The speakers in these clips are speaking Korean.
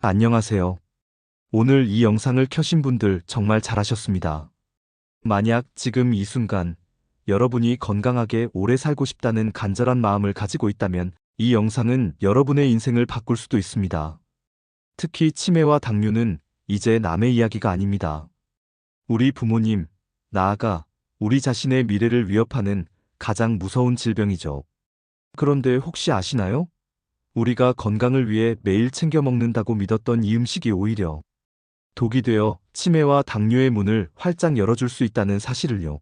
안녕하세요. 오늘 이 영상을 켜신 분들 정말 잘하셨습니다. 만약 지금 이 순간 여러분이 건강하게 오래 살고 싶다는 간절한 마음을 가지고 있다면 이 영상은 여러분의 인생을 바꿀 수도 있습니다. 특히 치매와 당뇨는 이제 남의 이야기가 아닙니다. 우리 부모님, 나아가 우리 자신의 미래를 위협하는 가장 무서운 질병이죠. 그런데 혹시 아시나요? 우리가 건강을 위해 매일 챙겨 먹는다고 믿었던 이 음식이 오히려 독이 되어 치매와 당뇨의 문을 활짝 열어줄 수 있다는 사실을요.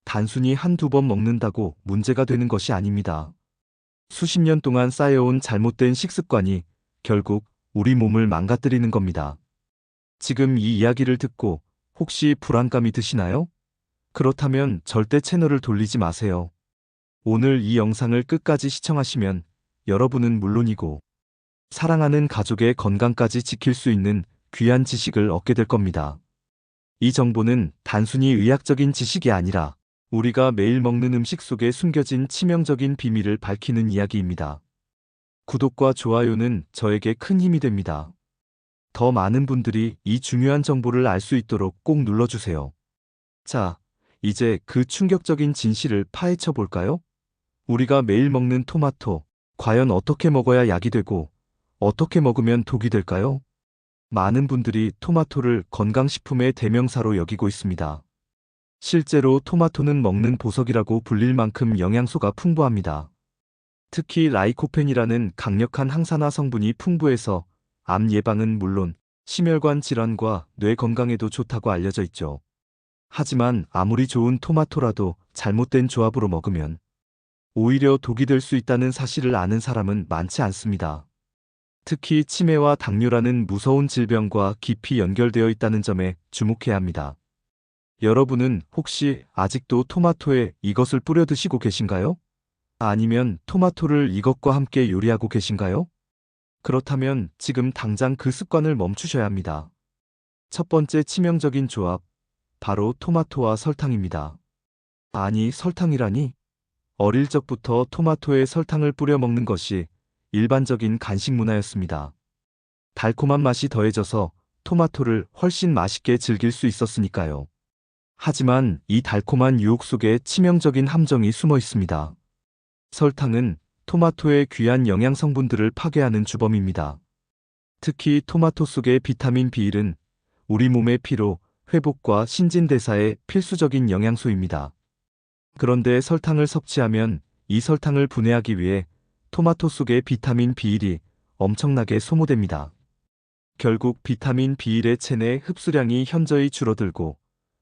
단순히 한두 번 먹는다고 문제가 되는 것이 아닙니다. 수십 년 동안 쌓여온 잘못된 식습관이 결국 우리 몸을 망가뜨리는 겁니다. 지금 이 이야기를 듣고 혹시 불안감이 드시나요? 그렇다면 절대 채널을 돌리지 마세요. 오늘 이 영상을 끝까지 시청하시면 여러분은 물론이고 사랑하는 가족의 건강까지 지킬 수 있는 귀한 지식을 얻게 될 겁니다. 이 정보는 단순히 의학적인 지식이 아니라 우리가 매일 먹는 음식 속에 숨겨진 치명적인 비밀을 밝히는 이야기입니다. 구독과 좋아요는 저에게 큰 힘이 됩니다. 더 많은 분들이 이 중요한 정보를 알 수 있도록 꼭 눌러주세요. 자, 이제 그 충격적인 진실을 파헤쳐 볼까요? 우리가 매일 먹는 토마토, 과연 어떻게 먹어야 약이 되고 어떻게 먹으면 독이 될까요? 많은 분들이 토마토를 건강식품의 대명사로 여기고 있습니다. 실제로 토마토는 먹는 보석이라고 불릴 만큼 영양소가 풍부합니다. 특히 라이코펜이라는 강력한 항산화 성분이 풍부해서 암 예방은 물론 심혈관 질환과 뇌 건강에도 좋다고 알려져 있죠. 하지만 아무리 좋은 토마토라도 잘못된 조합으로 먹으면 오히려 독이 될 수 있다는 사실을 아는 사람은 많지 않습니다. 특히 치매와 당뇨라는 무서운 질병과 깊이 연결되어 있다는 점에 주목해야 합니다. 여러분은 혹시 아직도 토마토에 이것을 뿌려 드시고 계신가요? 아니면 토마토를 이것과 함께 요리하고 계신가요? 그렇다면 지금 당장 그 습관을 멈추셔야 합니다. 첫 번째 치명적인 조합, 바로 토마토와 설탕입니다. 아니, 설탕이라니? 어릴 적부터 토마토에 설탕을 뿌려 먹는 것이 일반적인 간식 문화였습니다. 달콤한 맛이 더해져서 토마토를 훨씬 맛있게 즐길 수 있었으니까요. 하지만 이 달콤한 유혹 속에 치명적인 함정이 숨어 있습니다. 설탕은 토마토의 귀한 영양 성분들을 파괴하는 주범입니다. 특히 토마토 속의 비타민 B1은 우리 몸의 피로, 회복과 신진대사에 필수적인 영양소입니다. 그런데 설탕을 섭취하면 이 설탕을 분해하기 위해 토마토 속의 비타민 B1이 엄청나게 소모됩니다. 결국 비타민 B1의 체내 흡수량이 현저히 줄어들고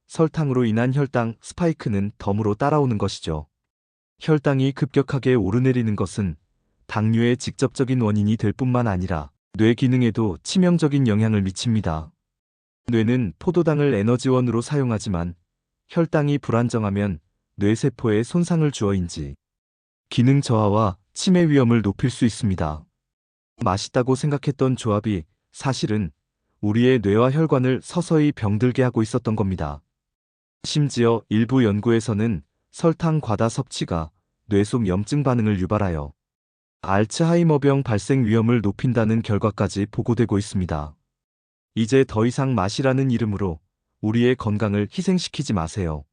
설탕으로 인한 혈당 스파이크는 덤으로 따라오는 것이죠. 혈당이 급격하게 오르내리는 것은 당뇨의 직접적인 원인이 될 뿐만 아니라 뇌 기능에도 치명적인 영향을 미칩니다. 뇌는 포도당을 에너지원으로 사용하지만 혈당이 불안정하면 뇌세포에 손상을 주어인지 기능 저하와 치매 위험을 높일 수 있습니다. 맛있다고 생각했던 조합이 사실은 우리의 뇌와 혈관을 서서히 병들게 하고 있었던 겁니다. 심지어 일부 연구에서는 설탕 과다 섭취가 뇌 속 염증 반응을 유발하여 알츠하이머병 발생 위험을 높인다는 결과까지 보고되고 있습니다. 이제 더 이상 맛이라는 이름으로 우리의 건강을 희생시키지 마세요.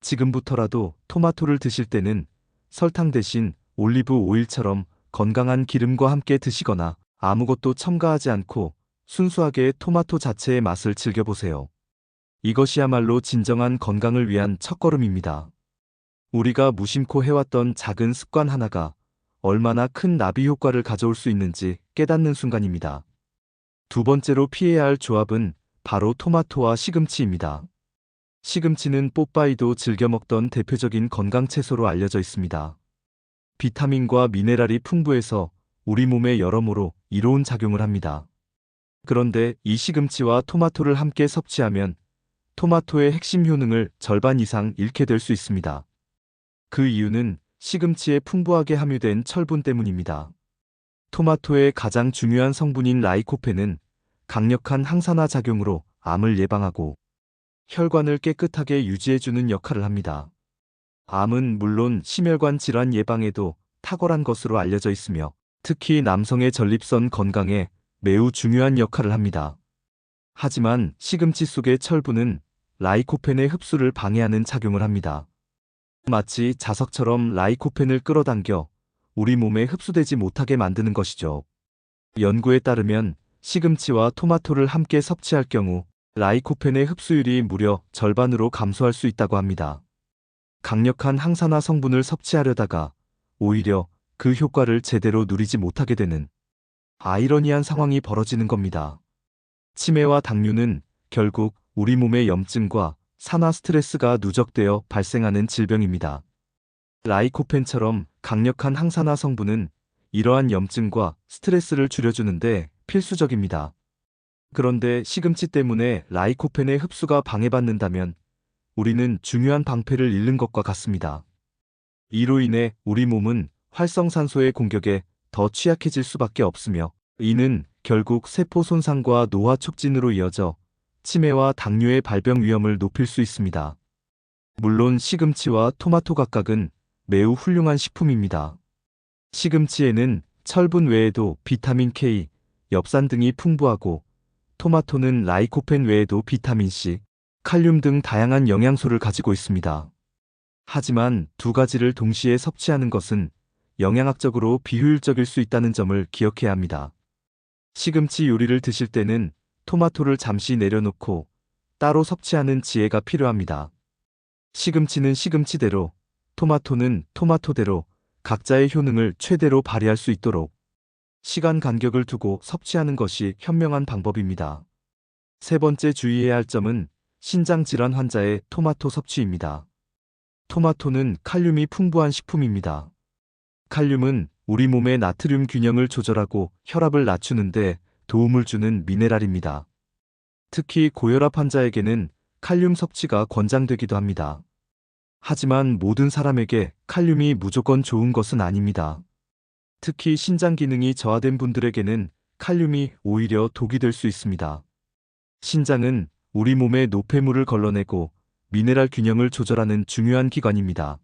지금부터라도 토마토를 드실 때는 설탕 대신 올리브 오일처럼 건강한 기름과 함께 드시거나 아무것도 첨가하지 않고 순수하게 토마토 자체의 맛을 즐겨보세요. 이것이야말로 진정한 건강을 위한 첫걸음입니다. 우리가 무심코 해왔던 작은 습관 하나가 얼마나 큰 나비 효과를 가져올 수 있는지 깨닫는 순간입니다. 두 번째로 피해야 할 조합은 바로 토마토와 시금치입니다. 시금치는 뽀빠이도 즐겨 먹던 대표적인 건강 채소로 알려져 있습니다. 비타민과 미네랄이 풍부해서 우리 몸에 여러모로 이로운 작용을 합니다. 그런데 이 시금치와 토마토를 함께 섭취하면 토마토의 핵심 효능을 절반 이상 잃게 될 수 있습니다. 그 이유는 시금치에 풍부하게 함유된 철분 때문입니다. 토마토의 가장 중요한 성분인 라이코펜은 강력한 항산화 작용으로 암을 예방하고 혈관을 깨끗하게 유지해주는 역할을 합니다. 암은 물론 심혈관 질환 예방에도 탁월한 것으로 알려져 있으며 특히 남성의 전립선 건강에 매우 중요한 역할을 합니다. 하지만 시금치 속의 철분은 라이코펜의 흡수를 방해하는 작용을 합니다. 마치 자석처럼 라이코펜을 끌어당겨 우리 몸에 흡수되지 못하게 만드는 것이죠. 연구에 따르면 시금치와 토마토를 함께 섭취할 경우 라이코펜의 흡수율이 무려 절반으로 감소할 수 있다고 합니다. 강력한 항산화 성분을 섭취하려다가 오히려 그 효과를 제대로 누리지 못하게 되는 아이러니한 상황이 벌어지는 겁니다. 치매와 당뇨는 결국 우리 몸의 염증과 산화 스트레스가 누적되어 발생하는 질병입니다. 라이코펜처럼 강력한 항산화 성분은 이러한 염증과 스트레스를 줄여주는데 필수적입니다. 그런데 시금치 때문에 라이코펜의 흡수가 방해받는다면 우리는 중요한 방패를 잃는 것과 같습니다. 이로 인해 우리 몸은 활성산소의 공격에 더 취약해질 수밖에 없으며 이는 결국 세포 손상과 노화 촉진으로 이어져 치매와 당뇨의 발병 위험을 높일 수 있습니다. 물론 시금치와 토마토 각각은 매우 훌륭한 식품입니다. 시금치에는 철분 외에도 비타민 K, 엽산 등이 풍부하고 토마토는 라이코펜 외에도 비타민 C, 칼륨 등 다양한 영양소를 가지고 있습니다. 하지만 두 가지를 동시에 섭취하는 것은 영양학적으로 비효율적일 수 있다는 점을 기억해야 합니다. 시금치 요리를 드실 때는 토마토를 잠시 내려놓고 따로 섭취하는 지혜가 필요합니다. 시금치는 시금치대로, 토마토는 토마토대로 각자의 효능을 최대로 발휘할 수 있도록 시간 간격을 두고 섭취하는 것이 현명한 방법입니다. 세 번째 주의해야 할 점은 신장 질환 환자의 토마토 섭취입니다. 토마토는 칼륨이 풍부한 식품입니다. 칼륨은 우리 몸의 나트륨 균형을 조절하고 혈압을 낮추는데 도움을 주는 미네랄입니다. 특히 고혈압 환자에게는 칼륨 섭취가 권장되기도 합니다. 하지만 모든 사람에게 칼륨이 무조건 좋은 것은 아닙니다. 특히 신장 기능이 저하된 분들에게는 칼륨이 오히려 독이 될 수 있습니다. 신장은 우리 몸의 노폐물을 걸러내고 미네랄 균형을 조절하는 중요한 기관입니다.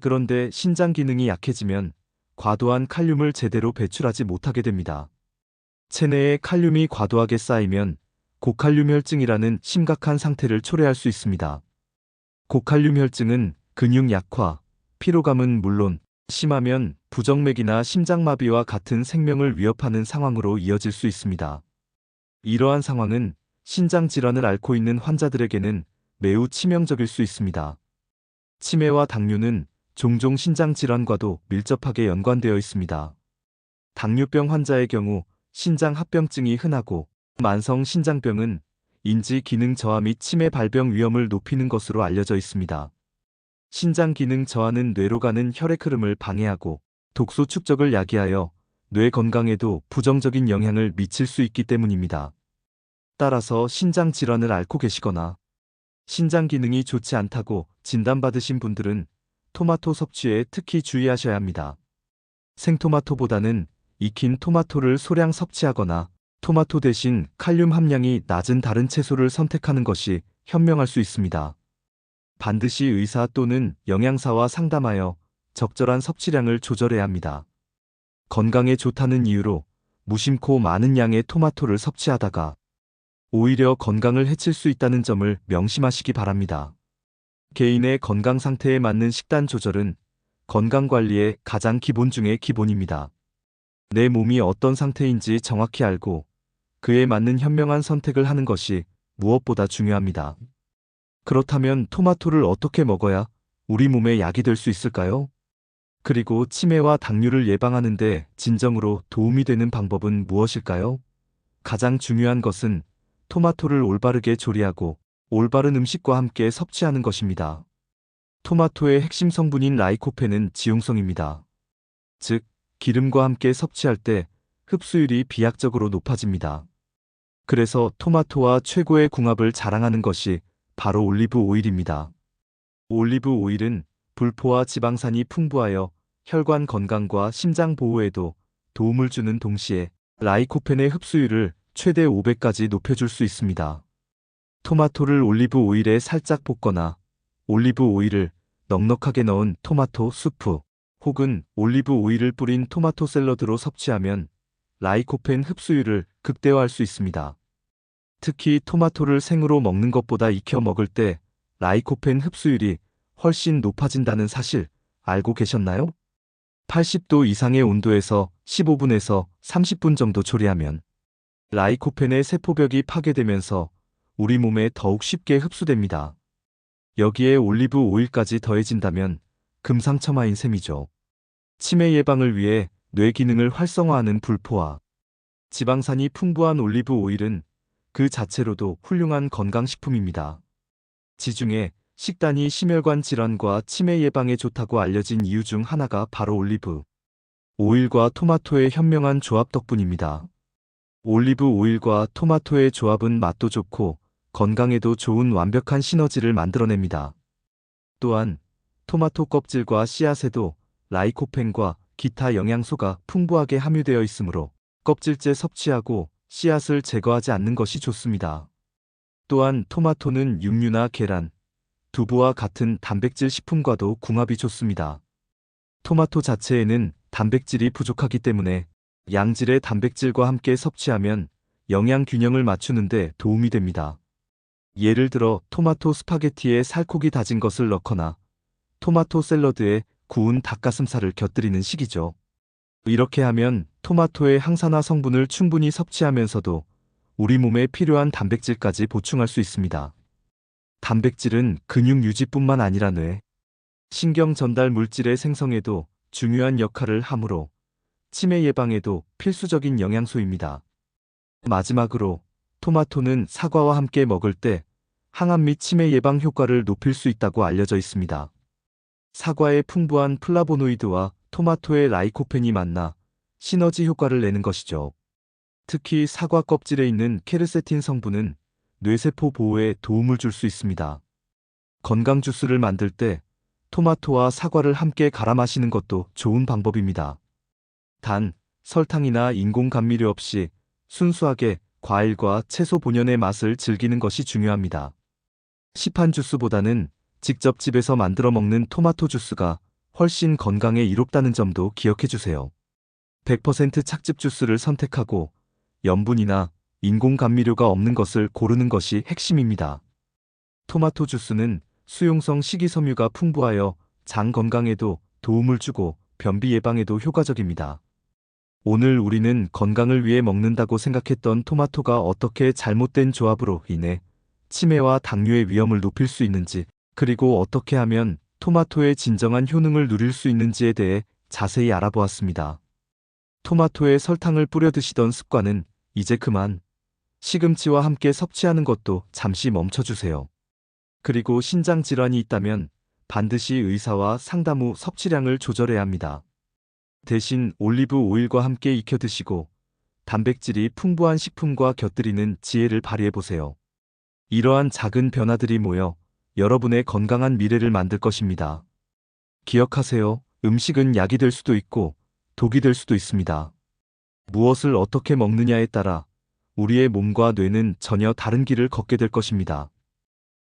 그런데 신장 기능이 약해지면 과도한 칼륨을 제대로 배출하지 못하게 됩니다. 체내에 칼륨이 과도하게 쌓이면 고칼륨 혈증이라는 심각한 상태를 초래할 수 있습니다. 고칼륨 혈증은 근육 약화, 피로감은 물론 심하면 부정맥이나 심장마비와 같은 생명을 위협하는 상황으로 이어질 수 있습니다. 이러한 상황은 신장 질환을 앓고 있는 환자들에게는 매우 치명적일 수 있습니다. 치매와 당뇨는 종종 신장 질환과도 밀접하게 연관되어 있습니다. 당뇨병 환자의 경우 신장 합병증이 흔하고 만성 신장병은 인지 기능 저하 및 치매 발병 위험을 높이는 것으로 알려져 있습니다. 신장 기능 저하는 뇌로 가는 혈액 흐름을 방해하고 독소 축적을 야기하여 뇌 건강에도 부정적인 영향을 미칠 수 있기 때문입니다. 따라서 신장 질환을 앓고 계시거나 신장 기능이 좋지 않다고 진단받으신 분들은 토마토 섭취에 특히 주의하셔야 합니다. 생토마토보다는 익힌 토마토를 소량 섭취하거나 토마토 대신 칼륨 함량이 낮은 다른 채소를 선택하는 것이 현명할 수 있습니다. 반드시 의사 또는 영양사와 상담하여 적절한 섭취량을 조절해야 합니다. 건강에 좋다는 이유로 무심코 많은 양의 토마토를 섭취하다가 오히려 건강을 해칠 수 있다는 점을 명심하시기 바랍니다. 개인의 건강 상태에 맞는 식단 조절은 건강관리의 가장 기본 중의 기본입니다. 내 몸이 어떤 상태인지 정확히 알고 그에 맞는 현명한 선택을 하는 것이 무엇보다 중요합니다. 그렇다면 토마토를 어떻게 먹어야 우리 몸에 약이 될 수 있을까요? 그리고 치매와 당뇨를 예방하는 데 진정으로 도움이 되는 방법은 무엇일까요? 가장 중요한 것은 토마토를 올바르게 조리하고 올바른 음식과 함께 섭취하는 것입니다. 토마토의 핵심 성분인 라이코펜은 지용성입니다. 즉, 기름과 함께 섭취할 때 흡수율이 비약적으로 높아집니다. 그래서 토마토와 최고의 궁합을 자랑하는 것이 바로 올리브 오일입니다. 올리브 오일은 불포화 지방산이 풍부하여 혈관 건강과 심장 보호에도 도움을 주는 동시에 라이코펜의 흡수율을 최대 5배까지 높여줄 수 있습니다. 토마토를 올리브 오일에 살짝 볶거나 올리브 오일을 넉넉하게 넣은 토마토 수프 혹은 올리브 오일을 뿌린 토마토 샐러드로 섭취하면 라이코펜 흡수율을 극대화할 수 있습니다. 특히 토마토를 생으로 먹는 것보다 익혀 먹을 때 라이코펜 흡수율이 훨씬 높아진다는 사실 알고 계셨나요? 80도 이상의 온도에서 15분에서 30분 정도 조리하면 라이코펜의 세포벽이 파괴되면서 우리 몸에 더욱 쉽게 흡수됩니다. 여기에 올리브 오일까지 더해진다면 금상첨화인 셈이죠. 치매 예방을 위해 뇌 기능을 활성화하는 불포화. 지방산이 풍부한 올리브 오일은 그 자체로도 훌륭한 건강식품입니다. 지중해 식단이 심혈관 질환과 치매 예방에 좋다고 알려진 이유 중 하나가 바로 올리브 오일과 토마토의 현명한 조합 덕분입니다. 올리브 오일과 토마토의 조합은 맛도 좋고 건강에도 좋은 완벽한 시너지를 만들어냅니다. 또한 토마토 껍질과 씨앗에도 라이코펜과 기타 영양소가 풍부하게 함유되어 있으므로 껍질째 섭취하고 씨앗을 제거하지 않는 것이 좋습니다. 또한 토마토는 육류나 계란, 두부와 같은 단백질 식품과도 궁합이 좋습니다. 토마토 자체에는 단백질이 부족하기 때문에 양질의 단백질과 함께 섭취하면 영양 균형을 맞추는 데 도움이 됩니다. 예를 들어 토마토 스파게티에 살코기 다진 것을 넣거나 토마토 샐러드에 구운 닭가슴살을 곁들이는 식이죠. 이렇게 하면 토마토의 항산화 성분을 충분히 섭취하면서도 우리 몸에 필요한 단백질까지 보충할 수 있습니다. 단백질은 근육 유지뿐만 아니라 뇌, 신경 전달 물질의 생성에도 중요한 역할을 하므로 치매 예방에도 필수적인 영양소입니다. 마지막으로 토마토는 사과와 함께 먹을 때 항암 및 치매 예방 효과를 높일 수 있다고 알려져 있습니다. 사과의 풍부한 플라보노이드와 토마토의 라이코펜이 만나 시너지 효과를 내는 것이죠. 특히 사과 껍질에 있는 케르세틴 성분은 뇌세포 보호에 도움을 줄 수 있습니다. 건강 주스를 만들 때 토마토와 사과를 함께 갈아 마시는 것도 좋은 방법입니다. 단, 설탕이나 인공 감미료 없이 순수하게 과일과 채소 본연의 맛을 즐기는 것이 중요합니다. 시판 주스보다는 직접 집에서 만들어 먹는 토마토 주스가 훨씬 건강에 이롭다는 점도 기억해 주세요. 100% 착즙 주스를 선택하고 염분이나 인공 감미료가 없는 것을 고르는 것이 핵심입니다. 토마토 주스는 수용성 식이섬유가 풍부하여 장 건강에도 도움을 주고 변비 예방에도 효과적입니다. 오늘 우리는 건강을 위해 먹는다고 생각했던 토마토가 어떻게 잘못된 조합으로 인해 치매와 당뇨의 위험을 높일 수 있는지, 그리고 어떻게 하면 토마토의 진정한 효능을 누릴 수 있는지에 대해 자세히 알아보았습니다. 토마토에 설탕을 뿌려 드시던 습관은 이제 그만, 시금치와 함께 섭취하는 것도 잠시 멈춰주세요. 그리고 신장 질환이 있다면 반드시 의사와 상담 후 섭취량을 조절해야 합니다. 대신 올리브 오일과 함께 익혀 드시고 단백질이 풍부한 식품과 곁들이는 지혜를 발휘해보세요. 이러한 작은 변화들이 모여 여러분의 건강한 미래를 만들 것입니다. 기억하세요. 음식은 약이 될 수도 있고 독이 될 수도 있습니다. 무엇을 어떻게 먹느냐에 따라 우리의 몸과 뇌는 전혀 다른 길을 걷게 될 것입니다.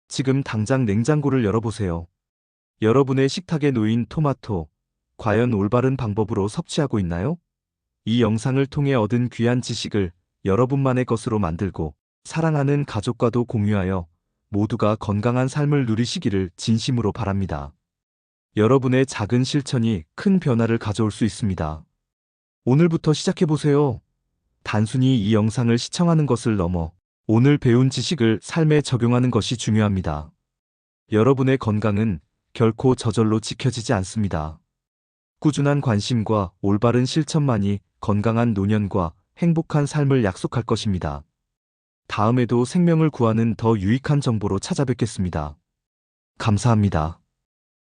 지금 당장 냉장고를 열어보세요. 여러분의 식탁에 놓인 토마토, 과연 올바른 방법으로 섭취하고 있나요? 이 영상을 통해 얻은 귀한 지식을 여러분만의 것으로 만들고 사랑하는 가족과도 공유하여 모두가 건강한 삶을 누리시기를 진심으로 바랍니다. 여러분의 작은 실천이 큰 변화를 가져올 수 있습니다. 오늘부터 시작해보세요. 단순히 이 영상을 시청하는 것을 넘어 오늘 배운 지식을 삶에 적용하는 것이 중요합니다. 여러분의 건강은 결코 저절로 지켜지지 않습니다. 꾸준한 관심과 올바른 실천만이 건강한 노년과 행복한 삶을 약속할 것입니다. 다음에도 생명을 구하는 더 유익한 정보로 찾아뵙겠습니다. 감사합니다.